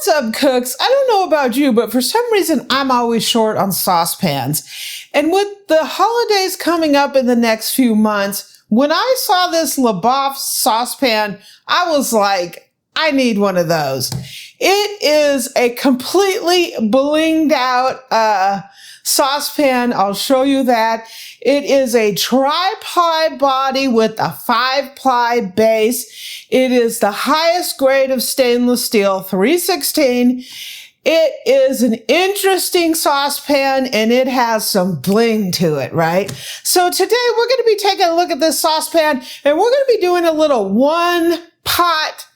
What's up, cooks? I don't know about you, but for some reason, I'm always short on saucepans. And with the holidays coming up in the next few months, when I saw this Lebof saucepan, I was like, I need one of those. It is a completely blinged out saucepan. I'll show you that. It is a tri-ply body with a 5-ply base. It is the highest grade of stainless steel, 316. It is an interesting saucepan and it has some bling to it, right? So today we're going to be taking a look at this saucepan and we're going to be doing a little one pot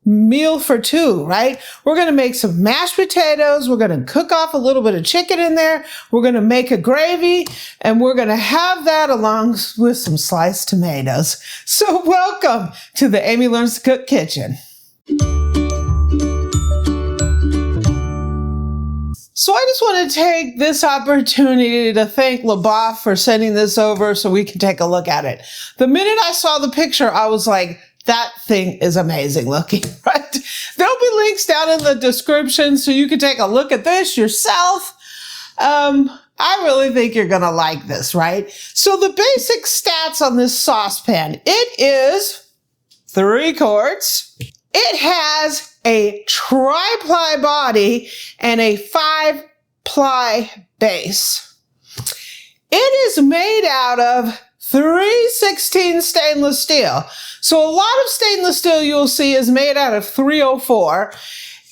meal for two, right? We're going to make some mashed potatoes. We're going to cook off a little bit of chicken in there. We're going to make a gravy and we're going to have that along with some sliced tomatoes. So welcome to the Amy Learns to Cook kitchen. So I just want to take this opportunity to thank Lebof for sending this over so we can take a look at it. The minute I saw the picture, I was like, that thing is amazing looking, right? There'll be links down in the description so you can take a look at this yourself. I really think you're going to like this, right? So the basic stats on this saucepan, it is 3 quarts. It has a tri-ply body and a 5-ply base. It is made out of 316 stainless steel. So a lot of stainless steel you'll see is made out of 304,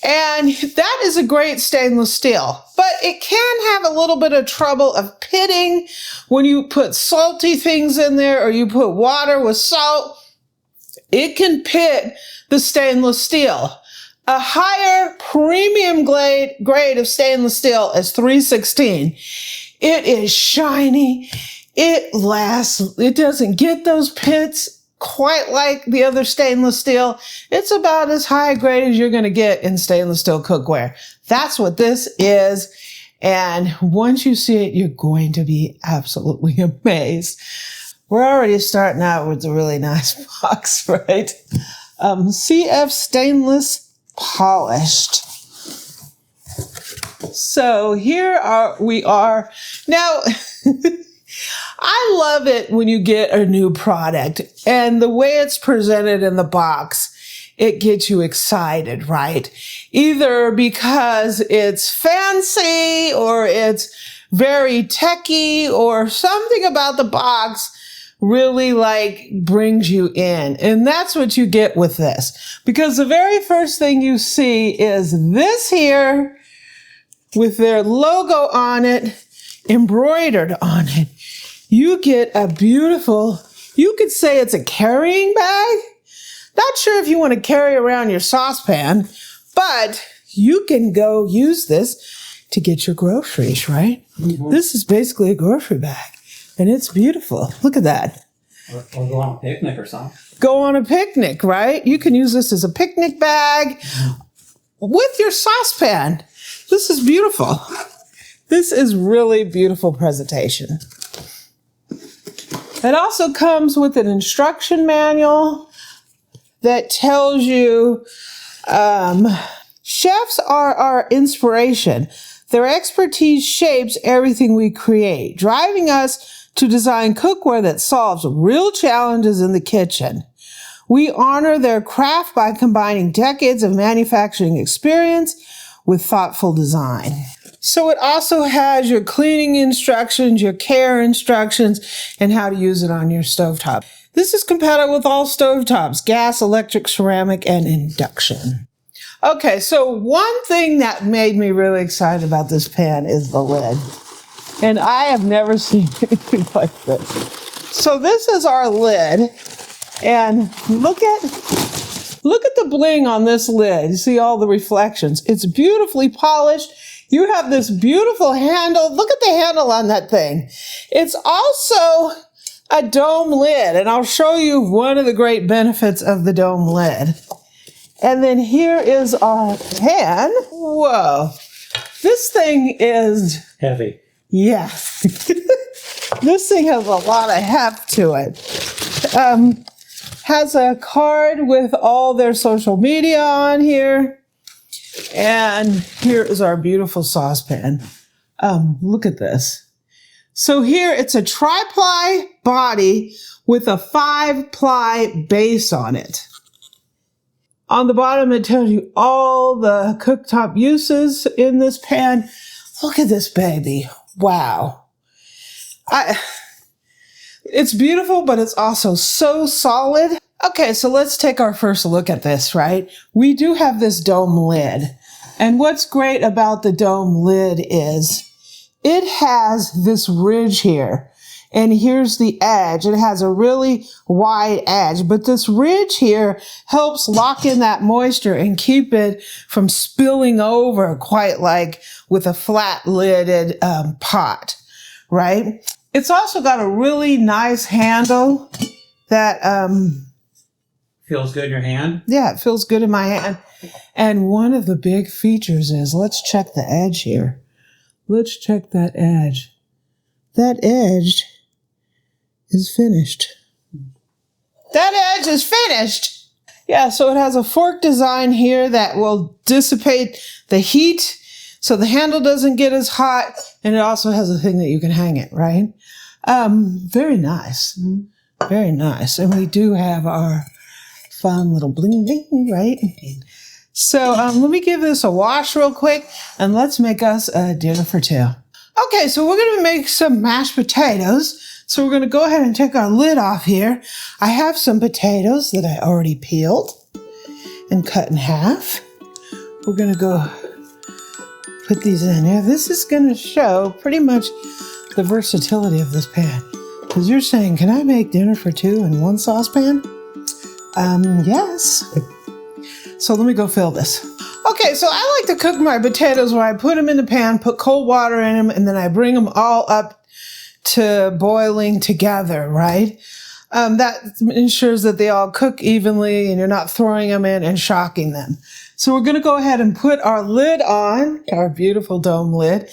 and that is a great stainless steel, but it can have a little bit of trouble of pitting when you put salty things in there or you put water with salt. It can pit the stainless steel. A higher premium grade of stainless steel is 316. It is shiny. It lasts. It doesn't get those pits quite like the other stainless steel. It's about as high grade as you're going to get in stainless steel cookware. That's what this is. And once you see it, you're going to be absolutely amazed. We're already starting out with a really nice box, right? CF stainless polished. So here we are. Now, I love it when you get a new product and the way it's presented in the box, it gets you excited, right? Either because it's fancy or it's very techy or something about the box really like brings you in. And that's what you get with this. Because the very first thing you see is this here with their logo on it, embroidered on it. You get a beautiful, you could say it's a carrying bag. Not sure if you want to carry around your saucepan, but you can go use this to get your groceries, right? Mm-hmm. This is basically a grocery bag, and it's beautiful. Look at that. Or go on a picnic or something. Go on a picnic, right? You can use this as a picnic bag with your saucepan. This is beautiful. This is really beautiful presentation. It also comes with an instruction manual that tells you chefs are our inspiration. Their expertise shapes everything we create, driving us to design cookware that solves real challenges in the kitchen. We honor their craft by combining decades of manufacturing experience with thoughtful design. So it also has your cleaning instructions, your care instructions, and how to use it on your stovetop. This is compatible with all stovetops, gas, electric, ceramic, and induction. Okay, so one thing that made me really excited about this pan is the lid. And I have never seen anything like this. So this is our lid, and look at the bling on this lid. You see all the reflections. It's beautifully polished. You have this beautiful handle. Look at the handle on that thing. It's also a dome lid, and I'll show you one of the great benefits of the dome lid. And then here is our pan. Whoa. This thing is heavy. Yeah. This thing has a lot of heft to it. Has a card with all their social media on here. And here is our beautiful saucepan. Look at this. So here it's a tri-ply body with a 5-ply base on it. On the bottom, it tells you all the cooktop uses in this pan. Look at this baby. Wow. It's beautiful, but it's also so solid. Okay, so let's take our first look at this, right? We do have this dome lid. And what's great about the dome lid is it has this ridge here. And here's the edge. It has a really wide edge, but this ridge here helps lock in that moisture and keep it from spilling over quite like with a flat lidded pot, right? It's also got a really nice handle that Feels good in your hand? yeah, it feels good in my hand. And one of the big features is, let's check the edge here. Let's check that edge. That edge is finished. That edge is finished. Yeah, so it has a fork design here that will dissipate the heat so the handle doesn't get as hot, and it also has a thing that you can hang it, right? Very nice. Very nice. And we do have our fun little bling bling, right? So let me give this a wash real quick, and let's make us a dinner for two. Okay, so we're going to make some mashed potatoes. So we're going to go ahead and take our lid off here. I have some potatoes that I already peeled and cut in half. We're going to go put these in there. This is going to show pretty much the versatility of this pan. Because you're saying, can I make dinner for two in one saucepan? Yes. So let me go fill this. Okay, so I like to cook my potatoes where I put them in the pan, put cold water in them, and then I bring them all up to boiling together, right? That ensures that they all cook evenly and you're not throwing them in and shocking them. So we're going to go ahead and put our lid on, our beautiful dome lid.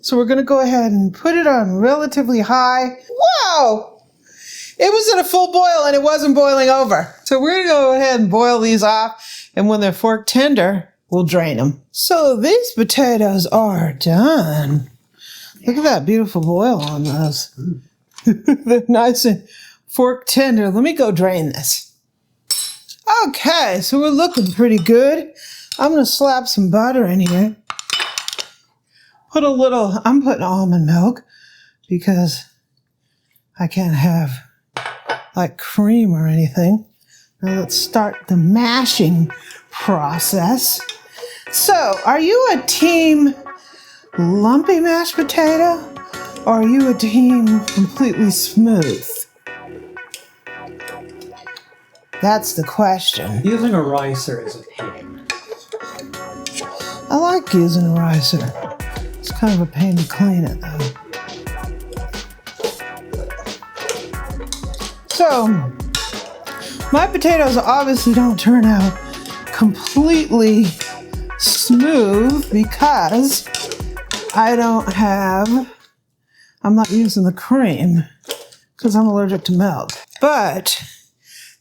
So we're going to go ahead and put it on relatively high. Whoa! It was in a full boil and it wasn't boiling over. So we're going to go ahead and boil these off, and when they're fork tender, we'll drain them. So these potatoes are done. Look at that beautiful boil on those. They're nice and fork tender. Let me go drain this. Okay, so we're looking pretty good. I'm going to slap some butter in here. Put a little, I'm putting almond milk because I can't have like cream or anything. Now let's start the mashing process. So, are you a team lumpy mashed potato, or are you a team completely smooth? That's the question. Using a ricer is a pain. I like using a ricer. It's kind of a pain to clean it though. So, my potatoes obviously don't turn out completely smooth because I'm not using the cream because I'm allergic to milk. But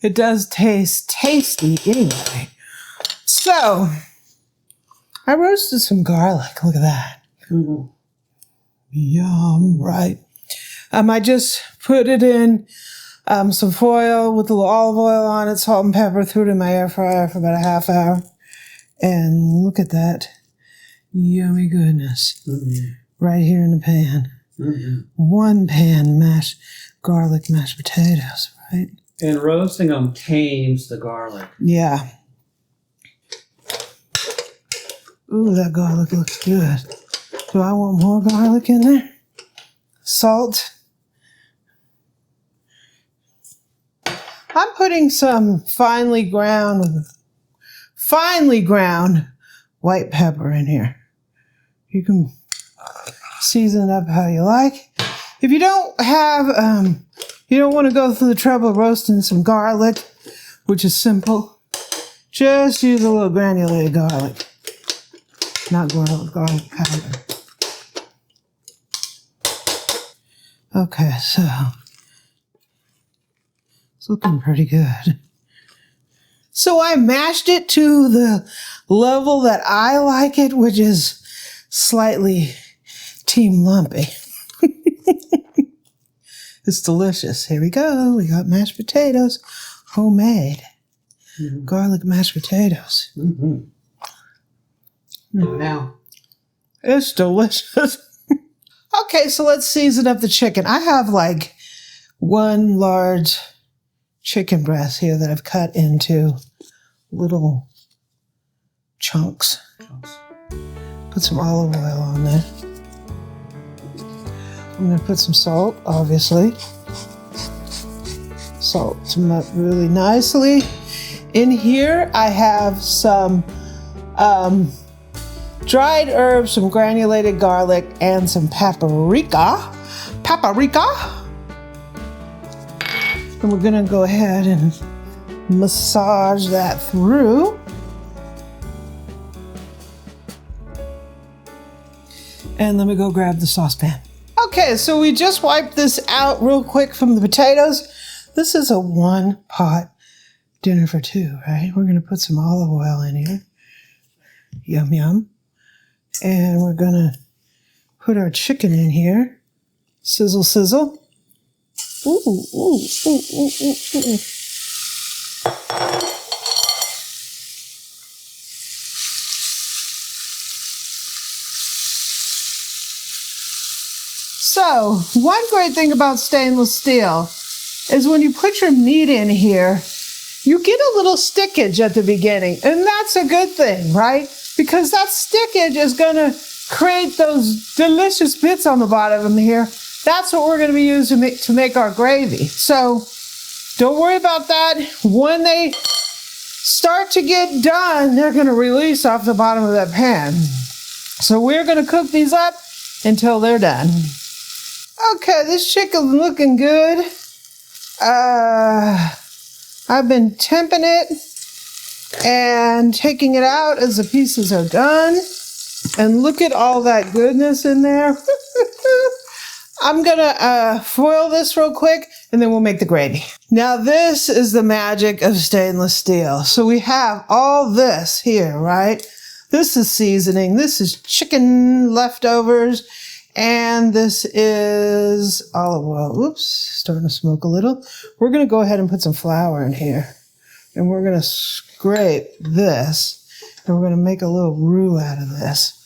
it does taste tasty anyway. So, I roasted some garlic. Look at that. Mm-hmm. Yum, right? I just put it in some foil with a little olive oil on it, salt and pepper, threw it in my air fryer for about a half hour. And look at that yummy goodness right here in the pan. One pan garlic mashed potatoes, right? And roasting them tames the garlic. Yeah. Ooh, that garlic looks good. Do I want more garlic in there? Salt. I'm putting some finely ground white pepper in here. You can season it up how you like. If you don't have, you don't want to go through the trouble of roasting some garlic, which is simple, just use a little granulated garlic. Not garlic powder. Okay, so it's looking pretty good. So I mashed it to the level that I like it, which is slightly team lumpy. It's delicious. Here we go. We got mashed potatoes, homemade. Garlic mashed potatoes. Now, It's delicious. Okay, so let's season up the chicken. I have like one large chicken breast here that I've cut into little chunks. Put some olive oil on there. I'm going to put some salt, obviously. Salt them up really nicely. In here, I have some dried herbs, some granulated garlic, and some paprika. And we're gonna go ahead and massage that through. And let me go grab the saucepan. Okay, so we just wiped this out real quick from the potatoes. This is a one-pot dinner for two, right? We're gonna put some olive oil in here. Yum, yum. And we're gonna put our chicken in here. Sizzle, sizzle. Ooh, ooh, ooh, ooh, ooh, ooh. So, one great thing about stainless steel is when you put your meat in here, you get a little stickage at the beginning, and that's a good thing, right? Because that stickage is going to create those delicious bits on the bottom of here. That's what we're going to be using to make our gravy. So don't worry about that. When they start to get done, they're going to release off the bottom of that pan. So we're going to cook these up until they're done. Okay, this chicken's looking good. I've been temping it and taking it out as the pieces are done. And look at all that goodness in there. I'm gonna foil this real quick and then we'll make the gravy. Now this is the magic of stainless steel. So we have all this here, right? This is seasoning, this is chicken leftovers, and this is olive oil. Oops, starting to smoke a little. We're gonna go ahead and put some flour in here. And we're gonna scrape this, and we're gonna make a little roux out of this.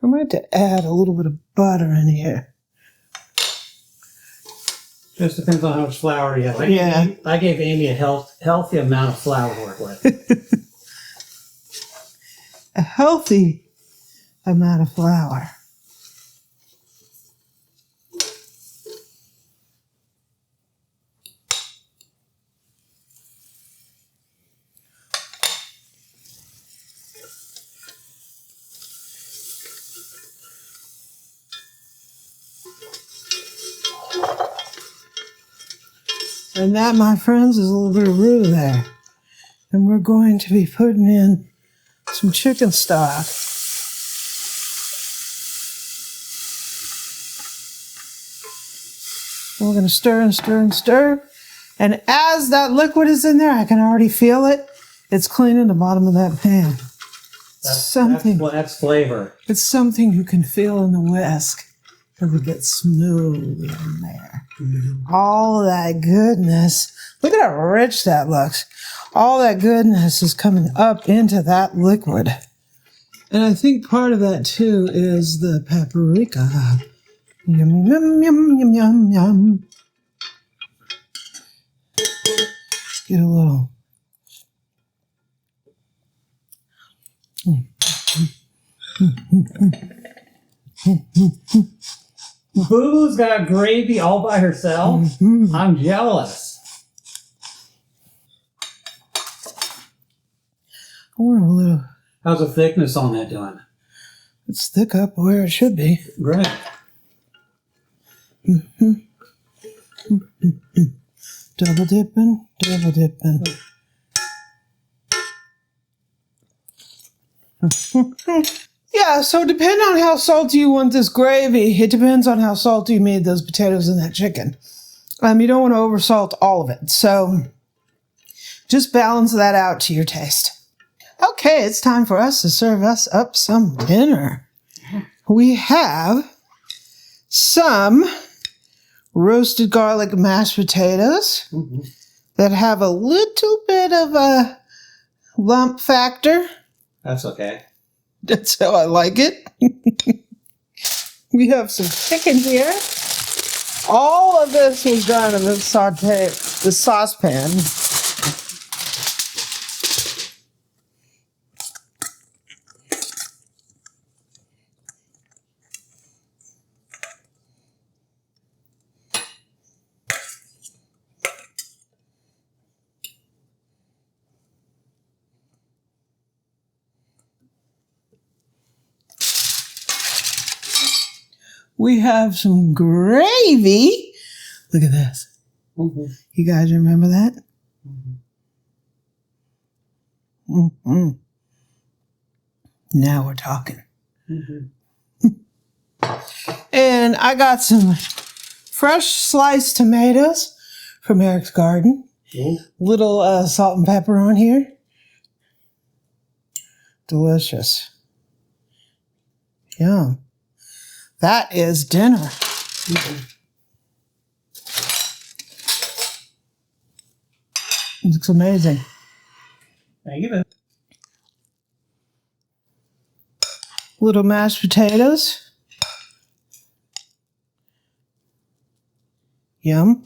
I might have to add a little bit of butter in here. just depends on how much flour you have. I gave Amy a healthy amount of flour to work with. A healthy amount of flour. And that, my friends, is a little bit of roux there. And we're going to be putting in some chicken stock. And we're going to stir and stir and stir. And as that liquid is in there, I can already feel it. It's cleaning the bottom of that pan. That's flavor. It's something you can feel in the whisk. Because it gets smooth in there. Mm-hmm. All that goodness. Look at how rich that looks. All that goodness is coming up into that liquid. And I think part of that too is the paprika. Yum, yum, yum, yum, yum, yum. Get a little. Boo-Boo's got gravy all by herself. Mm-hmm. I'm jealous. I want a little. How's the thickness on that doing? It's thick up where it should be. Great. Mm-hmm. Mm-hmm. Double dipping, double dipping. Yeah, so depending on how salty you want this gravy, it depends on how salty you made those potatoes and that chicken. You don't want to oversalt all of it. So just balance that out to your taste. Okay, it's time for us to serve us up some dinner. We have some roasted garlic mashed potatoes that have a little bit of a lump factor. That's okay. That's how I like it. We have some chicken here. All of this was done in the saucepan. We have some gravy. Look at this. You guys remember that? Now we're talking. And I got some fresh sliced tomatoes from Eric's garden. Little salt and pepper on here. Delicious. Yum. That is dinner. Looks amazing. Thank you. Little mashed potatoes. Yum.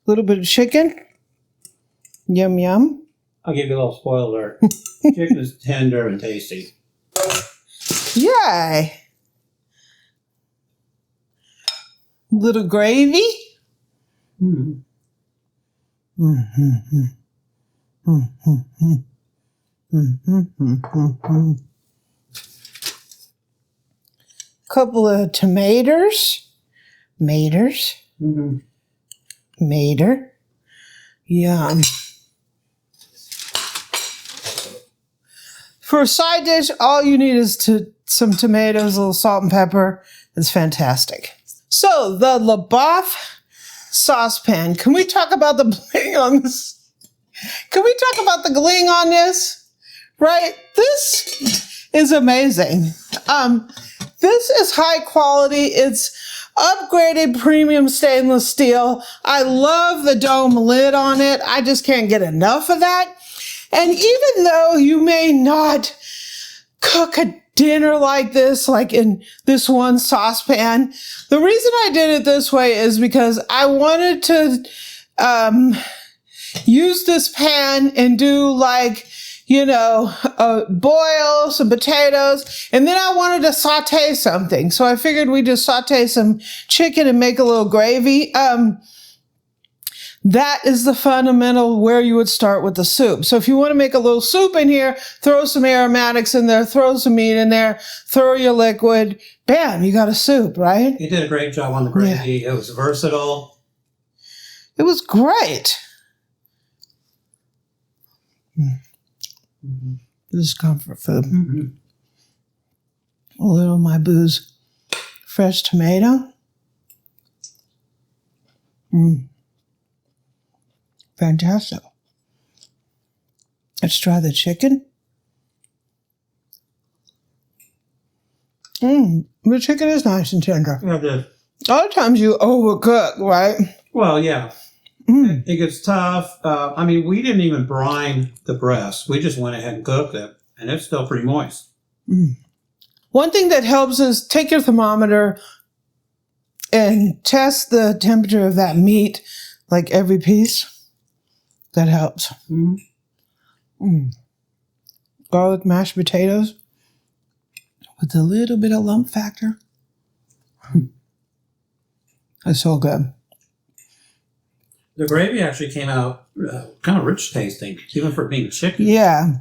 Little bit of chicken. Yum, yum. I'll give you a little spoiler. Chicken is tender and tasty. Yay! Little gravy. Couple of tomatoes. Maters. Mater. Yum. For a side dish, all you need is some tomatoes, a little salt and pepper. It's fantastic. So the Lebof saucepan. Can we talk about the bling on this? Can we talk about the gling on this? Right? This is amazing. This is high quality. It's upgraded premium stainless steel. I love the dome lid on it. I just can't get enough of that. And even though you may not cook a dinner like this, like in this one saucepan, the reason I did it this way is because I wanted to use this pan and do like, boil some potatoes, and then I wanted to saute something. So I figured we'd just saute some chicken and make a little gravy. That is the fundamental where you would start with the soup. So if you want to make a little soup in here, throw some aromatics in there, throw some meat in there, throw your liquid, bam, you got a soup, right? You did a great job on the gravy. Yeah. It was versatile. It was great. This is comfort food. A little of my booze. Fresh tomato. Fantastic. Let's try the chicken. The chicken is nice and tender. Yeah, A lot of times you overcook, right? Well, yeah. It gets tough. We didn't even brine the breast. We just went ahead and cooked it, and it's still pretty moist. One thing that helps is take your thermometer and test the temperature of that meat, like every piece. That helps. Garlic mashed potatoes with a little bit of lump factor. That's so good. The gravy actually came out kind of rich tasting, even for being chicken. Yeah.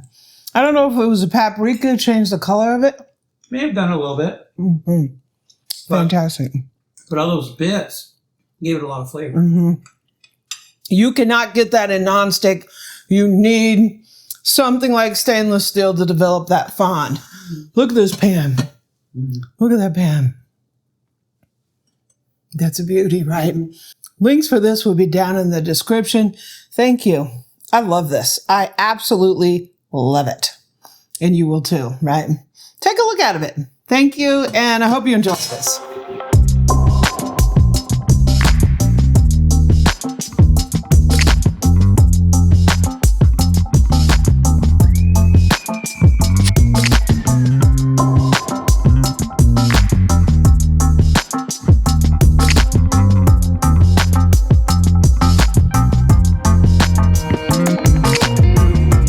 I don't know if it was a paprika changed the color of it. May have done a little bit. Fantastic. But all those bits gave it a lot of flavor. You cannot get that in nonstick. You need something like stainless steel to develop that fond. Look at this pan. Look at that pan. That's a beauty, right? Links for this will be down in the description. Thank you. I love this. I absolutely love it. And you will too, right? Take a look at it. Thank you, and I hope you enjoyed this.